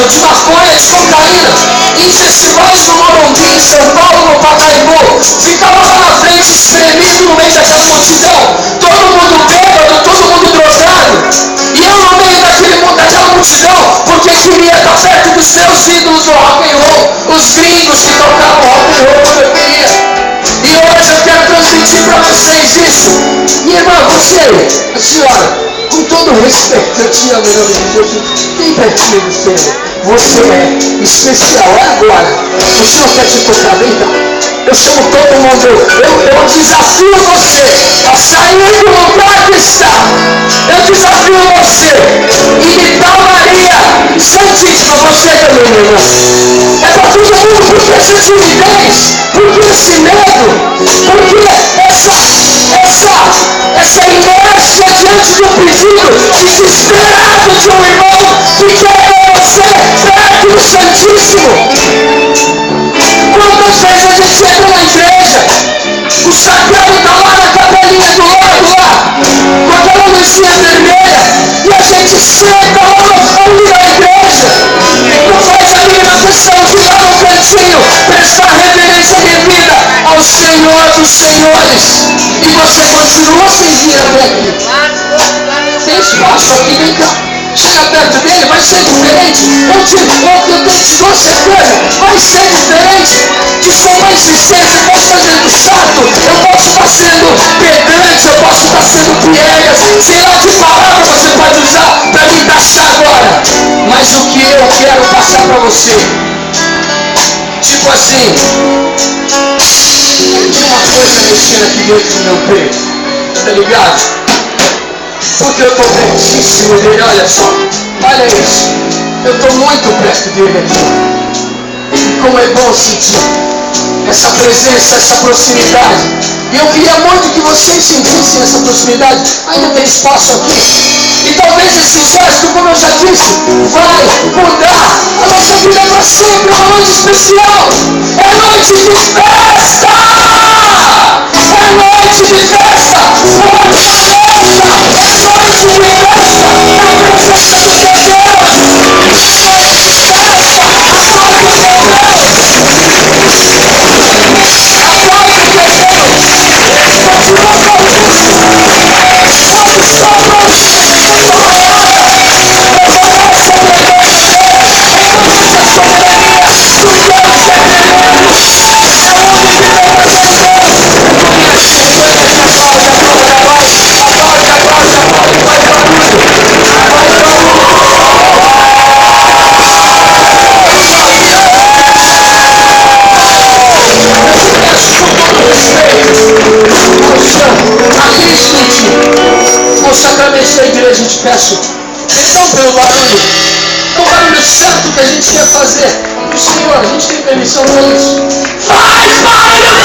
de maconha, de cocaína, em festivais no Morumbi, em São Paulo, no Pacaembu, ficava lá na frente espremido no meio daquela multidão, todo mundo bêbado, todo mundo drogado, e eu no meio daquela multidão, porque queria estar perto dos meus ídolos do rock and roll, os gringos que tocavam rock and roll quando eu queria. E hoje eu quero transmitir para vocês isso. E irmã, você, a senhora, com todo respeito, eu te amo em nome de Jesus, vem pertinho do Senhor. Você é especial, é agora. O Senhor quer te tocar, vem cá. Eu chamo todo mundo, eu desafio você a sair do lugar que está. Eu desafio você imitar Maria Santíssima, você também, meu irmão. É para todo mundo, porque essa timidez, porque esse medo, porque essa inércia diante do pedido desesperado de um irmão que quer você perto do Santíssimo. Quantas vezes a gente entra na igreja, o sacrário está lá na capelinha do lado lá, com aquela luzinha vermelha, e a gente senta lá no fundo da igreja, não faz a mínima questão de ir lá no cantinho, prestar reverência devida ao Senhor dos Senhores, e você continua sem vir até aqui. Tem espaço aqui, vem cá. Chega perto dele, vai ser diferente. Eu te dou certeza, vai ser diferente. Desculpa a insistência, eu posso estar sendo chato, eu posso estar sendo pedante, eu posso estar sendo piegas, sei lá que palavra você pode usar para me taxar agora. Mas o que eu quero passar para você, tipo assim, tem uma coisa mexendo aqui dentro do meu peito, tá ligado? Porque eu estou pertíssimo dele, olha só, olha isso, eu estou muito perto dele aqui. E como é bom sentir essa presença, essa proximidade. E eu queria muito que vocês sentissem essa proximidade. Ainda tem espaço aqui. E talvez esse gesto, como eu já disse, vai mudar a nossa vida para sempre. É uma noite especial. É noite de festa! É noite de festa! Sacramento da igreja, eu te peço perdão pelo barulho. É o barulho certo que a gente quer fazer. O Senhor, a gente tem permissão para isso. Faz barulho!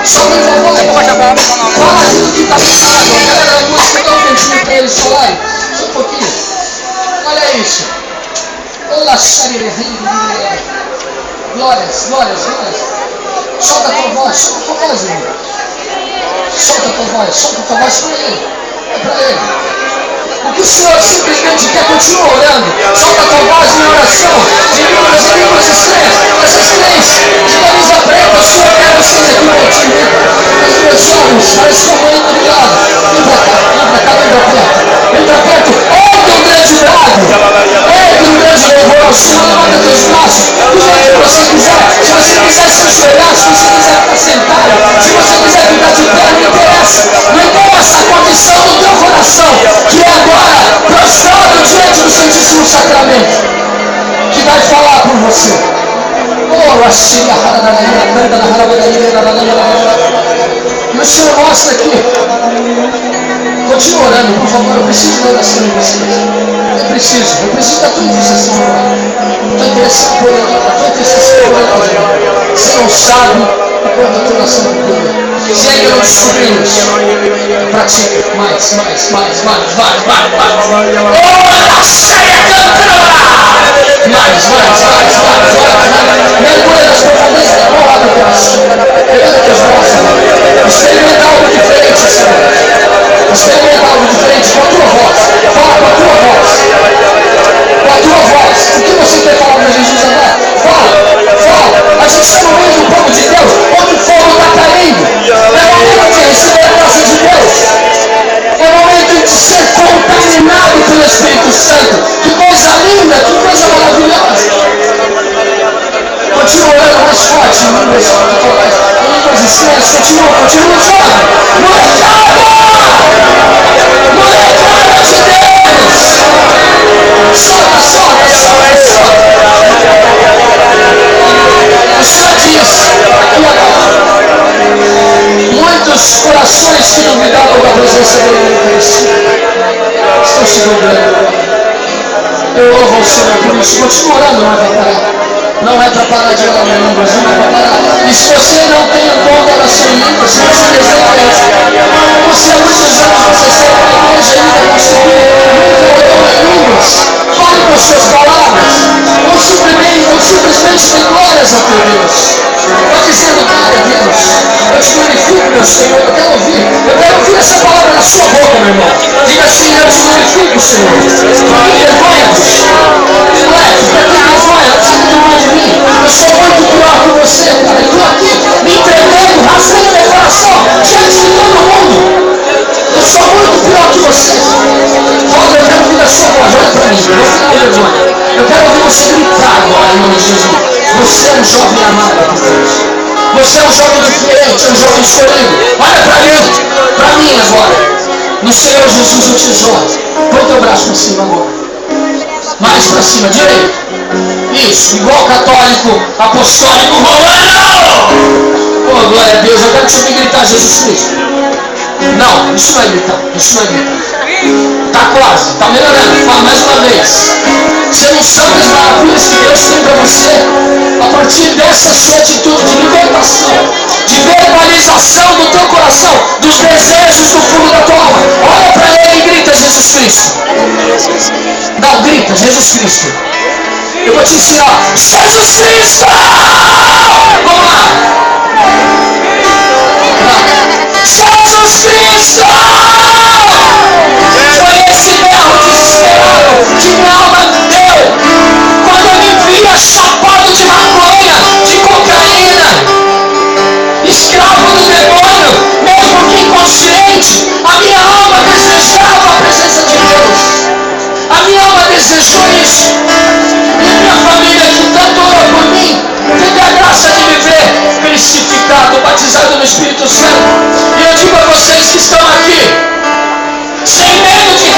Só não vai fala tudo que está passado, galera, você não tem pouquinho. Olha isso. Glórias, glórias, glórias. Solta a tua voz, irmão. Solta a tua voz para ele. É para ele. O que o Senhor simplesmente quer, continua orando. Solta a tua voz em oração. De línguas estranhas. Essa silêncio. De camisa preta, o Senhor quer vocês aqui no time. Os meus olhos, parece que eu vou indo do lado. Vem pra cá, vem pra perto. Ouve um grande brado. Ouve um grande louvor ao Senhor. Levanta teus braços. Do jeito que você quiser. Se você quiser se ajoelhar, se você quiser ficar sentado, se você quiser ficar de pé, não interessa. Não interessa a condição do teu coração, que é agora prostrado diante do Santíssimo Sacramento, que vai falar por você. E o Senhor mostra aqui. Continua orando, por favor. Eu preciso da oração de vocês. Eu preciso da tua intercessão. Tua intercessão por ele. Tua intercessão por ele. Você não sabe o quanto a tua oração vai poder. Se ainda não descobriu isso, pratica mais. Mergulha nas profundezas da porra do coração. Levanta teus braços. Experimenta algo diferente, Senhor. Experimenta algo diferente com a tua voz. Fala com a tua voz. Com a tua voz. O que você quer falar para Jesus agora? Fala. A gente está no meio do povo de Deus, onde o fogo está caindo. É momento de receber a graça de Deus. É momento de ser contaminado pelo Espírito Santo. Que coisa linda, que coisa maravilhosa. Continua orando mais forte, línguas estranhas, continua jovem. Molecada de Deus. Solta. O Senhor diz, muitos corações que duvidavam da presença dele estão se dobrando. Eu louvo ao Senhor por isso. Continua orando, não é para parar de orar em línguas, não é para parar. E se você não tem o dom da oração em línguas, se você deseja isso, você há muitos anos você sai da igreja e ainda conseguiu nunca orou em línguas. Fale com suas palavras. Ou simplesmente dê glórias a teu Deus. Vai dizendo, glória a Deus. Eu te glorifico, meu Senhor. Eu quero ouvir essa palavra na sua boca, meu irmão. Diga assim, eu te glorifico, Senhor. Para que vergonha-vos. Moleque, para que vergonha? Não precisa de mais de mim. Eu sou muito pior que você, cara. Eu estou aqui me entregando, rasgando meu coração diante de todo mundo. Eu sou muito pior que você. Falta, eu quero ouvir a sua voz. Olha para mim. Eu quero ouvir você gritar agora, em nome de Jesus. Você é um jovem amado por Deus. Você é um jovem diferente, um jovem escolhido. Olha para mim agora. No Senhor Jesus eu te exorto. Põe teu braço para cima agora. Mais para cima, direito. Isso, igual católico, apostólico, romano. Oh, glória a Deus. Eu quero que você me gritar Jesus Cristo. Não, isso não é gritar. Está quase, está melhorando. Fala mais uma vez. Você não sabe as maravilhas que Deus tem para você a partir dessa sua atitude de libertação, de verbalização do teu coração, dos desejos do fundo da tua alma. Olha para ele e grita Jesus Cristo. Não, grita Jesus Cristo. Eu vou te ensinar. Jesus Cristo! Vamos lá. Jesus Cristo! Foi esse berro desesperado que minha alma deu quando eu me via chapado de maconha, de cocaína, escravo do demônio, mesmo que inconsciente. A minha alma desejava a presença de Deus. A minha alma desejou isso. E minha família que tanto orou por mim teve a graça de me ver crucificado, batizado no Espírito Santo. E eu digo a vocês que estão aqui, sem medo de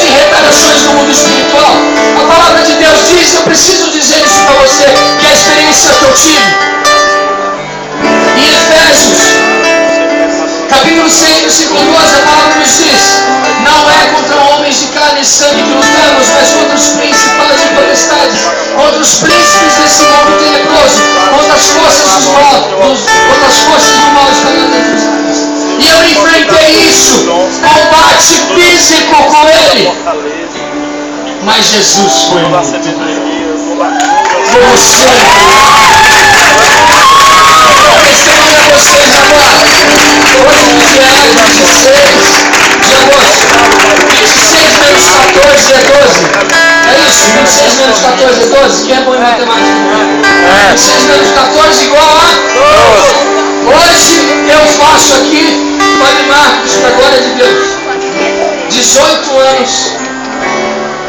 retaliações no mundo espiritual. A palavra de Deus diz, eu preciso dizer isso para você, que é a experiência que eu tive. Em Efésios, capítulo 6, versículo 12, a palavra nos diz, não é contra homens de carne e sangue que lutamos, mas contra os principados e potestades, contra os príncipes desse mundo tenebroso, contra as forças do mal espalhadas entre os homens. E eu enfrentei isso, combate físico com ele. Mas Jesus foi muito. Você. Testemunha a vocês agora. Hoje que é 16 de agosto. 26 menos 14 é 12. É isso? 26 menos 14 é 12? Quem é bom em matemática? 26 menos 14 igual a 12. Hoje eu faço aqui, Padre Marcos, para a glória de Deus, 18 anos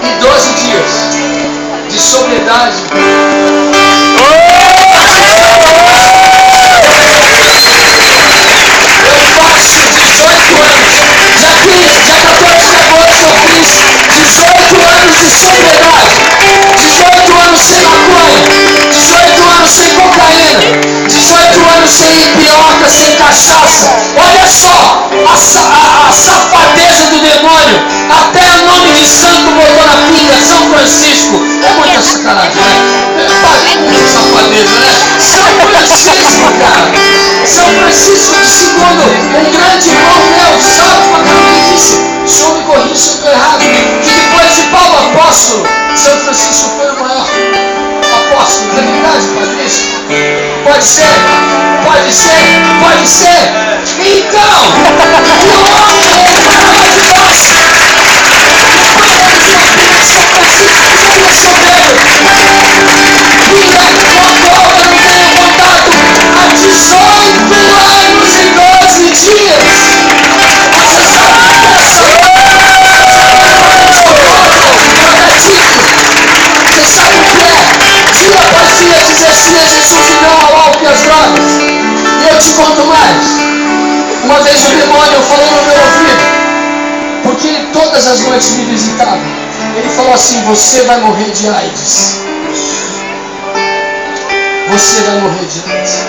e 12 dias de sobriedade. Eu faço 18 anos. Dia 14 de agosto eu fiz 18 anos de sobriedade. 18 anos sem maconha. 18 anos sem cocaína. 18 anos sem pioca, sem cachaça. Olha só a safadeza do demônio. Até o nome de santo botou na pinga, São Francisco. É muita sacanagem, né? Muita safadeza, né? São Francisco, cara. São Francisco de segundo, um grande irmão meu, salve para mim, disse, o senhor me corrige se eu estou errado, que depois de Paulo apóstolo, São Francisco foi o maior apóstolo. É verdade, padre, isso? Pode ser, pode ser, pode ser. Então, que homem é maravilhoso. São Francisco já sobrando. E quando eu não tenho contato há 18 anos e 12 dias. Você sabe o que é Você sabe o que é? Dia após dia dizer sim a Jesus e não ao álcool e às drogas. E eu te conto mais. Uma vez o demônio falou no meu ouvido, porque ele todas as noites me visitava. Ele falou assim: você vai morrer de AIDS. Você vai morrer de AIDS.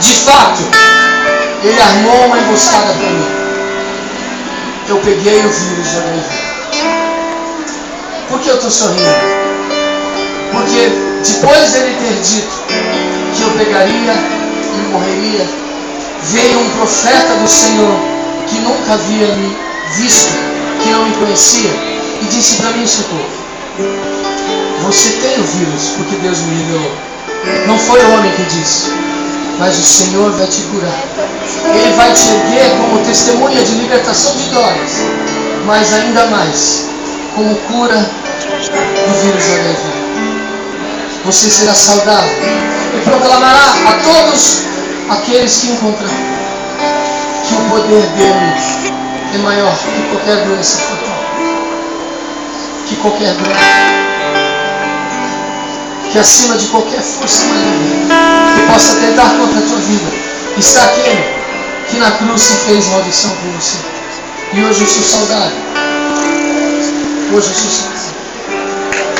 De fato, ele armou uma emboscada para mim. Eu peguei o vírus de HIV. Por que eu estou sorrindo? Porque depois dele ter dito que eu pegaria e morreria, veio um profeta do Senhor que nunca havia me visto, que não me conhecia, e disse para mim: Socorro, você tem o vírus porque Deus me revelou. Não foi o homem que disse, mas o Senhor vai te curar. Ele vai te erguer como testemunha de libertação de drogas, mas ainda mais como cura do vírus do HIV. Você será saudável e proclamará a todos aqueles que encontrar que o poder dele é maior que qualquer doença fatal, que qualquer droga, que acima de qualquer força maligna que possa tentar contra a tua vida, está aquele que na cruz se fez maldição por você. E hoje eu sou saudável. Hoje eu sou saudável.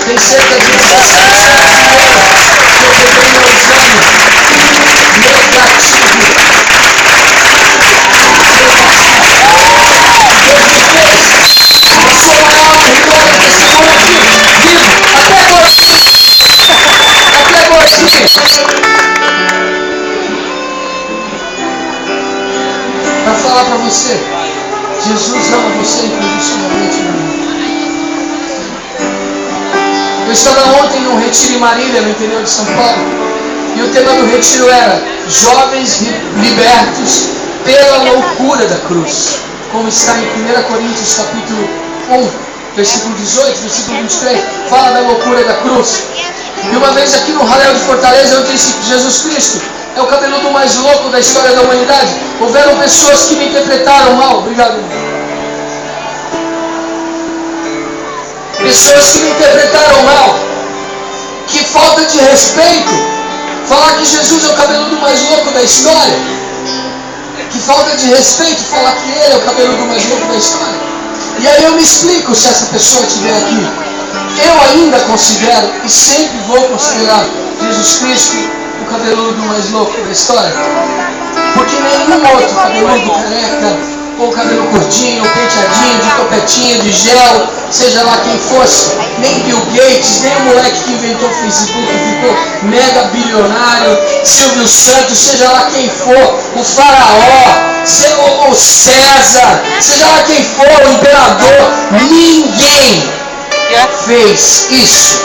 Tem cerca de 17 anos que eu peguei meu exame negativo. Deus me fez. Eu sou o maior vitória testemunho aqui, vivo, até gordinho. Até gordinho. Para falar para você, Jesus ama você incondicionalmente. Eu estava ontem num retiro em Marília, no interior de São Paulo, e o tema do retiro era Jovens Libertos pela Loucura da Cruz, como está em 1 Coríntios capítulo 1, versículo 18, versículo 23, fala da loucura da cruz. E uma vez aqui no Ralé de Fortaleza eu disse que Jesus Cristo é o cabeludo mais louco da história da humanidade. Houveram pessoas que me interpretaram mal. Obrigado, irmão. Pessoas que me interpretaram mal. Que falta de respeito falar que Jesus é o cabeludo mais louco da história. Que falta de respeito falar que ele é o cabeludo mais louco da história. E aí eu me explico se essa pessoa estiver aqui. Eu ainda considero e sempre vou considerar Jesus Cristo o cabeludo mais louco da história. Porque nenhum outro cabeludo careca ou cabelo curtinho, ou penteadinho, de topetinho, de gel, seja lá quem fosse, nem Bill Gates, nem o moleque que inventou o Facebook, que ficou mega bilionário, Silvio Santos, seja lá quem for, o faraó, o César, seja lá quem for, o imperador, ninguém fez isso.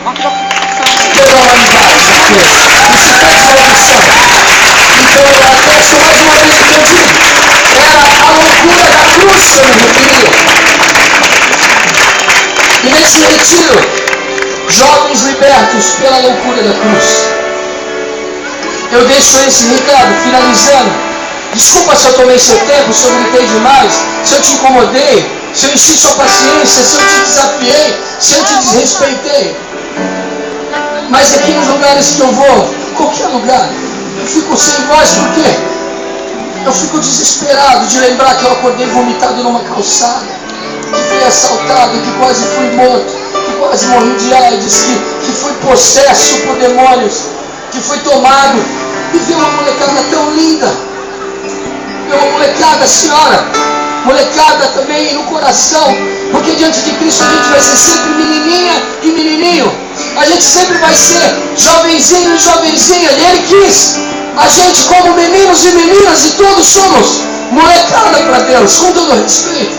Toda a humanidade já fez. Isso fez revolução. Então eu atesto mais uma vez o que eu digo. Era a loucura da cruz que eu me referia. E nesse retiro, jovens libertos pela loucura da cruz. Eu deixo esse recado, finalizando. Desculpa se eu tomei seu tempo, se eu gritei demais, se eu te incomodei, se eu enchi sua paciência, se eu te desafiei, se eu te desrespeitei. Mas aqui nos lugares que eu vou, qualquer lugar, eu fico sem voz, por quê? Eu fico desesperado de lembrar que eu acordei vomitado numa calçada, que fui assaltado, que quase fui morto, que quase morri de AIDS, que fui possesso por demônios, que fui tomado, e ver uma molecada tão linda, ver uma molecada, senhora, molecada também no coração, porque diante de Cristo a gente vai ser sempre menininha e menininho. A gente sempre vai ser jovenzinho e jovenzinha. E Ele quis a gente como meninos e meninas, e todos somos molecada para Deus, com todo respeito.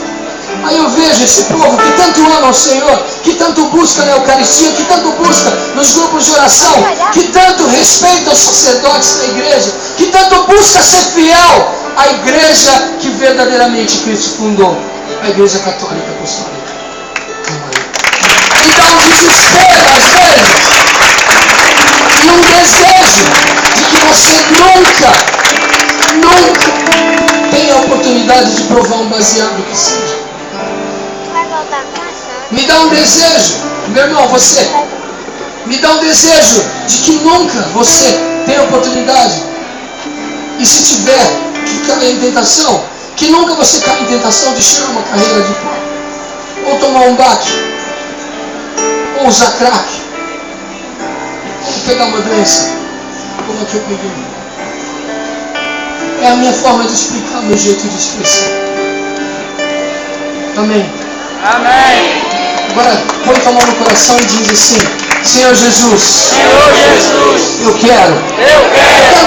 Aí eu vejo esse povo que tanto ama o Senhor, que tanto busca na Eucaristia, que tanto busca nos grupos de oração, que tanto respeita os sacerdotes da igreja, que tanto busca ser fiel à igreja que verdadeiramente Cristo fundou, a Igreja Católica Apostólica. E dá um desespero às vezes, e um desejo de que você nunca tenha a oportunidade de provar um baseado que seja. Me dá um desejo, meu irmão, você, me dá um desejo de que nunca você tenha a oportunidade, e se tiver que cair em tentação, que nunca você caia em tentação de tirar uma carreira de pau, ou tomar um baque, ou usar crack, ou pegar uma doença, como a que eu peguei. É a minha forma de explicar, o meu jeito de expressar. Amém. Amém. Agora põe tua mão no coração e diz assim: Senhor Jesus, Senhor Jesus, eu quero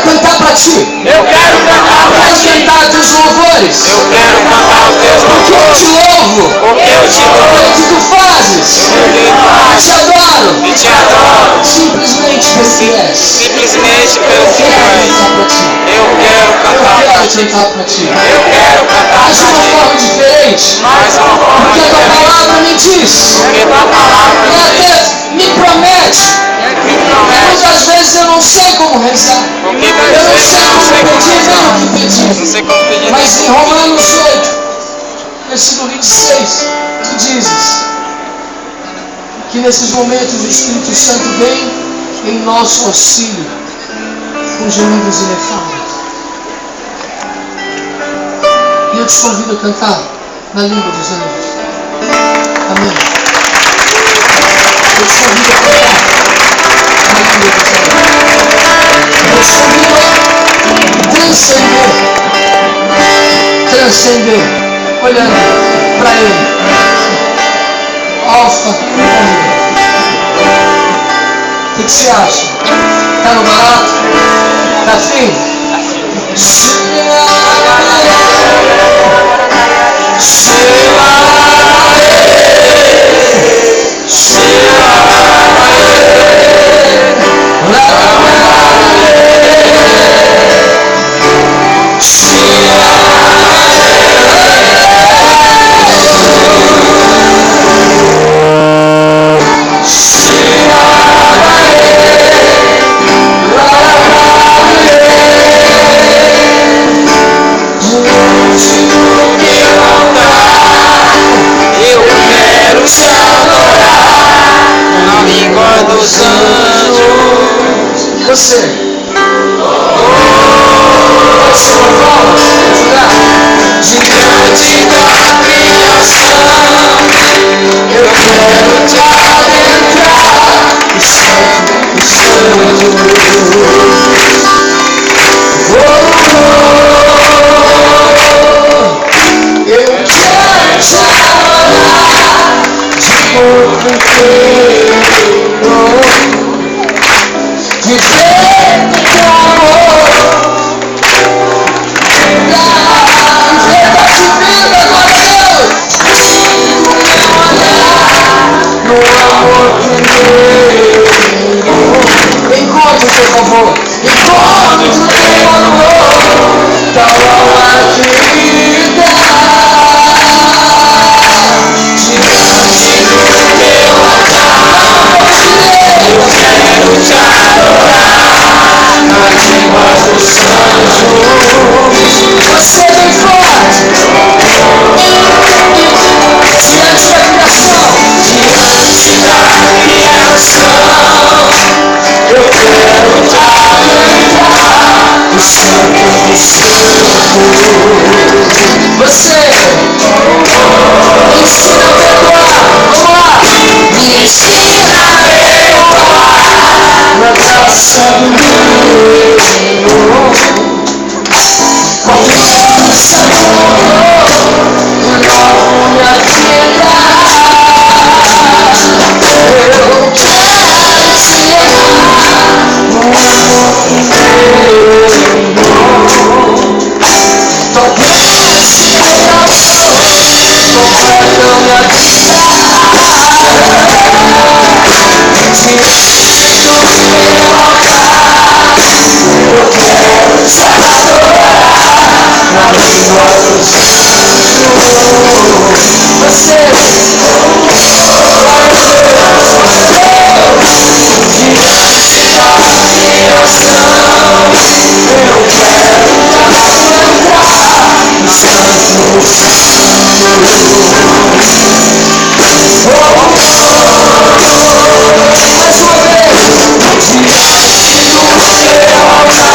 cantar para ti. eu quero cantar para ti. Cantar teus louvores. Eu quero cantar os teus Porque eu louvores. te louvo. Porque eu te Pelo louvo. que tu fazes. Eu Te adoro. te adoro. Simplesmente porque és. Simplesmente pelo Eu que quero és. cantar para ti. Eu quero Eu cantar para quero ti. cantar para ti. Eu quero cantar Mas de para uma ti. forma diferente. Mais uma forma Porque a tua diferente. palavra me diz. Porque tua palavra E me diz. até me promete. Me promete. Muitas vezes eu não sei como rezar. Porque Eu muitas não vezes sei eu não sei como como pedir, nem o rezar. que pedir. Não sei como pedir. Mas em Romanos 8, versículo 26, tu dizes que nesses momentos o Espírito Santo vem em nosso auxílio com gemidos inefáveis. E eu te convido a cantar na língua dos anjos. Amém. Eu te convido a cantar na língua dos anjos. Eu te convido a transcender, olhando para Ele. Alfa e Ômega. O que você acha? Tá no barato? Tá afim? Dos anjos. Você. Você não fala? Diante da criação, eu quero te adentrar. O santo, o santo. Você ensina a perdoar. Vamos lá. Me ensina a perdoar na graça do Senhor. Confiança no amor, minha vida. Eu quero te amar no amor inteiro. Tua graça e teu amor completam minha vida. Diante do meu altar, eu quero te adorar na língua dos anjos. Você diante da criação, eu quero adentrar no santo santo. Mais uma vez, diante do meu altar,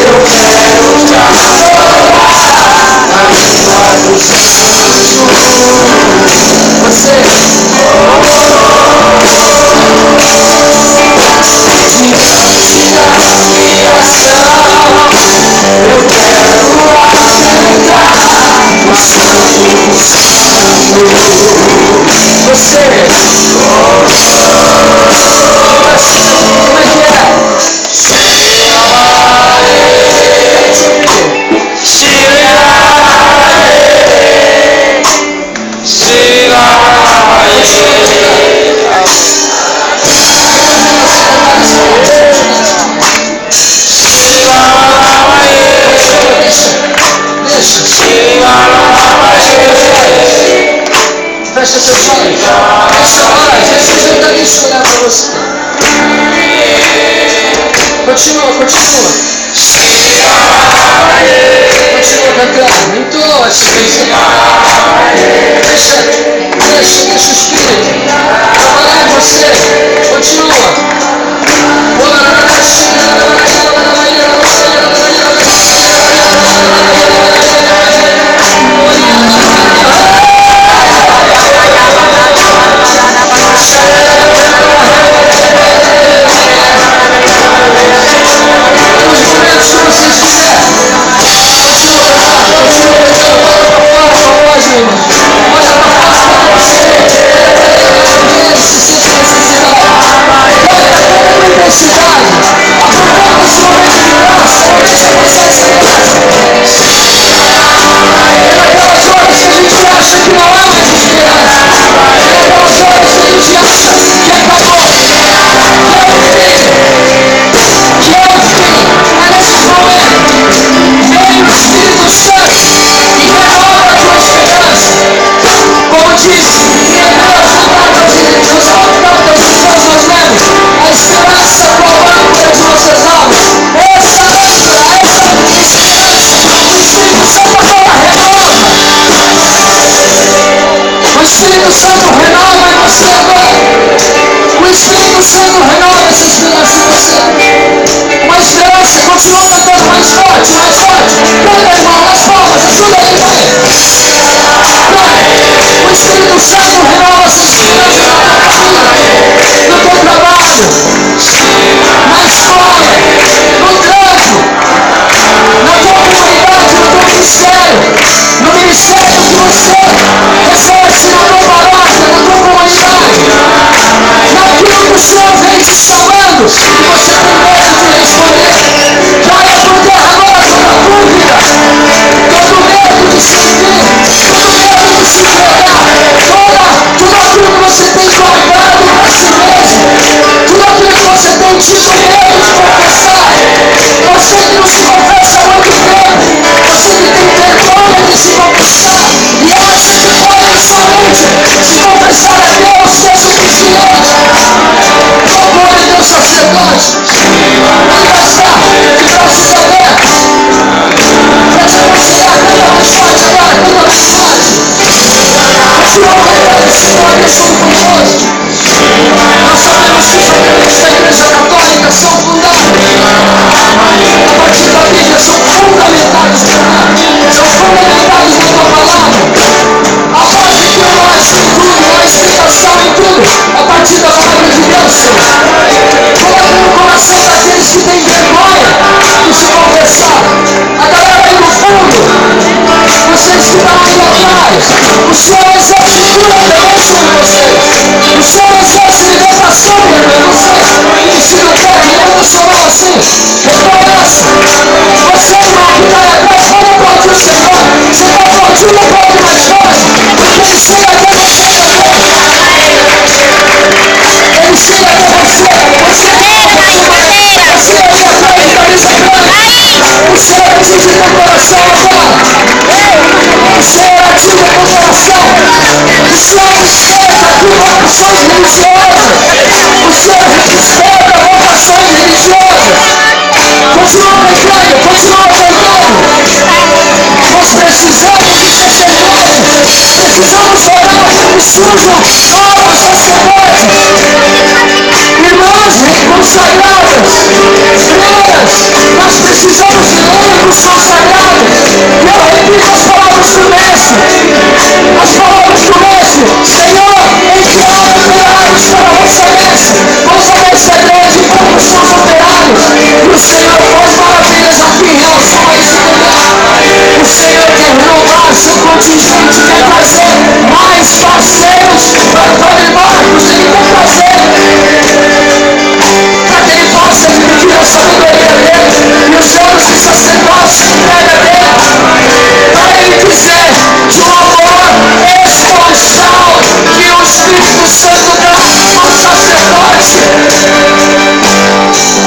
eu quero te adorar na língua dos anjos. Você diante da criação, eu quero adentrar no santo santo. Você como é que é? Fecha seus olhos. Nessa hora, Jesus não está nem chorar para você. Continua. Continua cantando. Entoa essa canção. Deixa o Espírito trabalhar em você. Continua. Se religiosa. O Senhor desperta vocações religiosas. Continua pregando, continua cantando. Nós precisamos de sacerdote. Precisamos orar para que surjam novos sacerdotes. Irmãs consagradas, freiras, nós precisamos de leigos consagrados. E eu repito as palavras do mestre. As palavras do mestre. Senhor, enviar operários para a vossa messe. Vossa messe é grande e poucos são os operários. E o Senhor faz maravilhas aqui em relação a esse lugar. O Senhor quer renovar seu contingente, quer trazer mais parceiros para o Padre Marcos. Ele quer trazer para que ele possa dividir a sabedoria dele e os anos de sacerdócio e entrega dele, para ele dizer de um amor esponsal que o Espírito Santo dá ao sacerdote.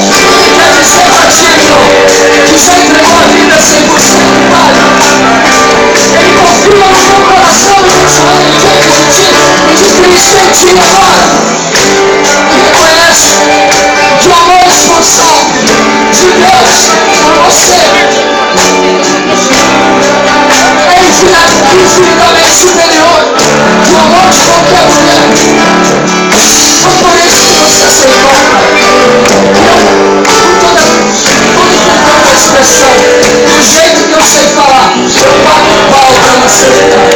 Ele quer dizer para ti, irmão, que já entregou a vida 100% para ele confia no teu coração e no seu e de preencher em ti agora. Que reconhece que o amor esponsal de Deus por você é infinitamente superior que o amor de qualquer mulher. Foi por isso que você aceitou, Pai. Com toda a expressão, do jeito que eu sei falar, eu pago um pau para você, Pai.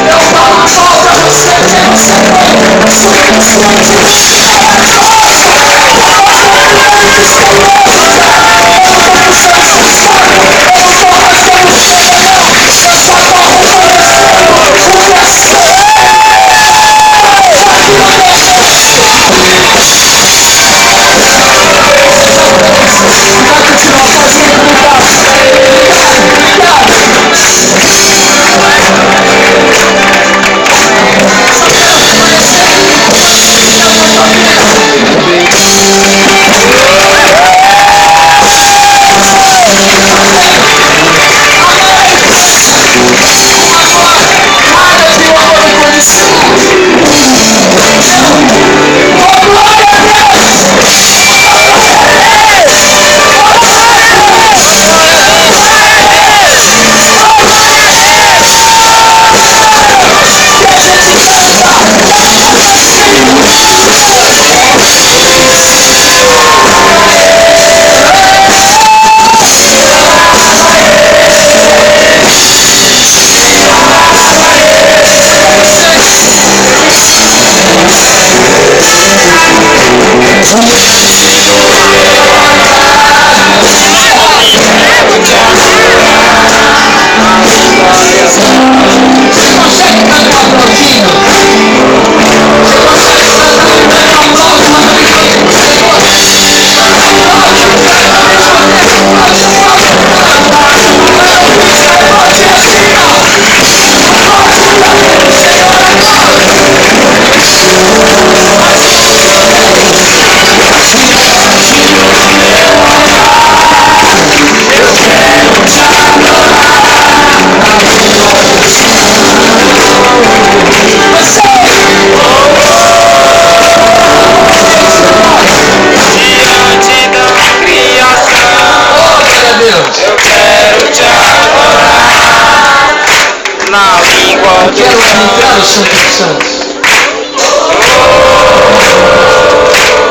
Eu pago um pau para você, quem você foi, suficiente.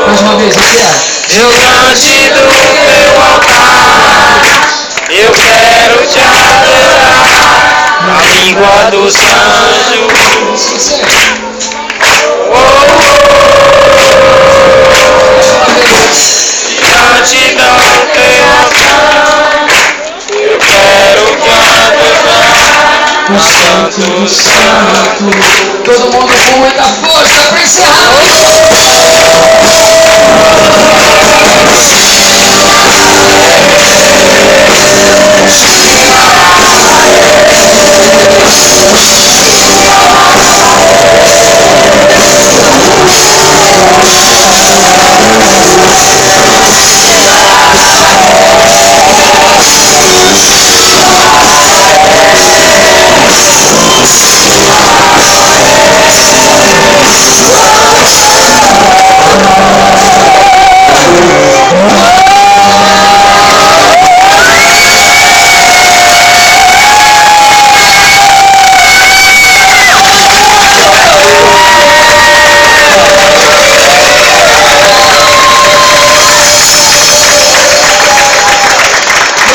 Mais uma vez, eu quero. Diante do teu altar, eu quero te adorar na língua dos anjos. Diante do teu altar, eu quero te adorar no Santo do Santo. Todo mundo com muita força para encerrar.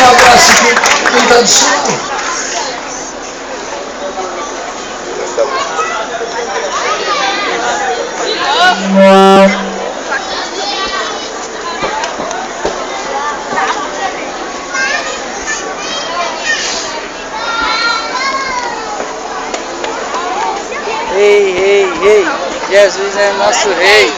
um abraço aqui. Quem está do sul? Ei, ei, ei, Jesus é nosso rei.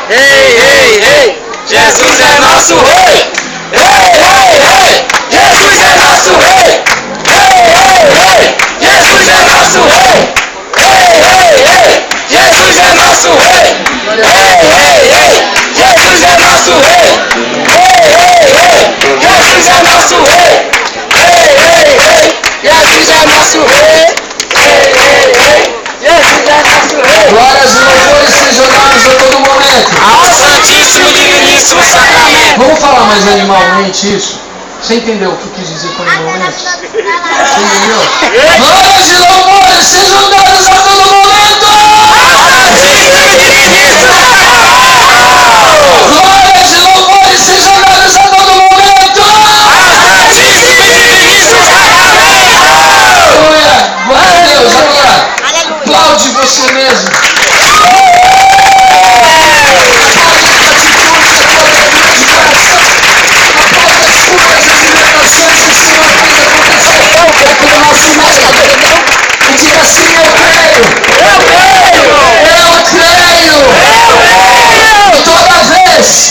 Ei, ei, ei, Jesus é nosso rei. Ei, ei, ei, Jesus é nosso rei. Ei, ei, ei, Jesus é nosso rei. Ei, ei, ei, Jesus é nosso rei. Ei, ei, ei, Jesus é nosso rei. Ei, ei, ei, Jesus é nosso rei. Ei, ei, ei, Jesus é nosso rei. Ei, ei, ei, Jesus é nosso rei. Glórias e louvores sejam dados a todo momento. Ao Santíssimo e Diviníssimo Sacramento. Vamos falar mais animalmente isso? Você entendeu o que eu quis dizer com animalmente? Você entendeu? Glórias e louvores sejam dados a todo momento. Santíssimo e Diviníssimo Sacramento. Glórias e louvores sejam dados a todo momento. Santíssimo e Diviníssimo Sacramento. Aleluia. Glória a Deus. Agora, aplaude você mesmo. E diga assim, eu creio.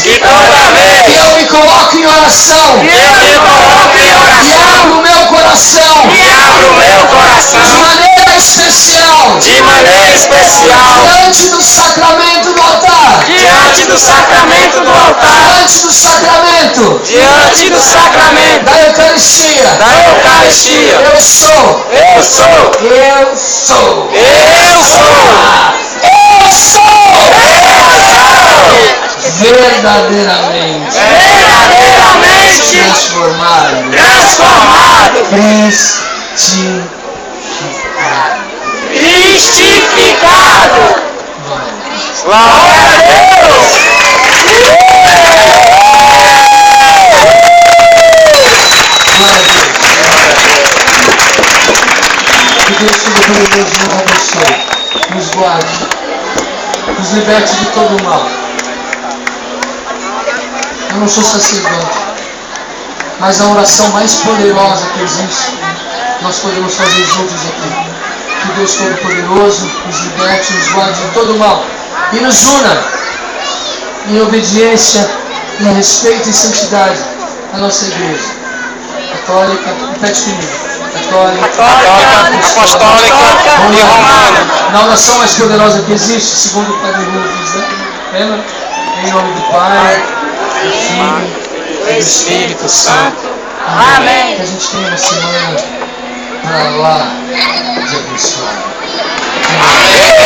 E toda vez que eu me coloco em oração e abro o meu coração de maneira especial diante do sacramento do altar, Diante do sacramento do altar, diante do sacramento da Eucaristia, eu sou verdadeiramente transformado, cristificado. Glória a Deus. Que Deus Todo-Poderoso nos abençoe, nos guarde, nos liberte de todo o mal. Eu não sou sacerdote, mas a oração mais poderosa que existe, nós podemos fazer juntos aqui. Que Deus Todo-Poderoso nos liberte, nos guarde de todo o mal e nos una em obediência, em respeito e santidade à nossa igreja católica. Repete comigo: católica, Apostólica e romana. na oração mais poderosa que existe, segundo o Padre Rubens, né? Lembra? Em nome do Pai, do Filho e do Espírito Santo. Amém. Que a gente tenha uma semana para lá de abençoar. Amém.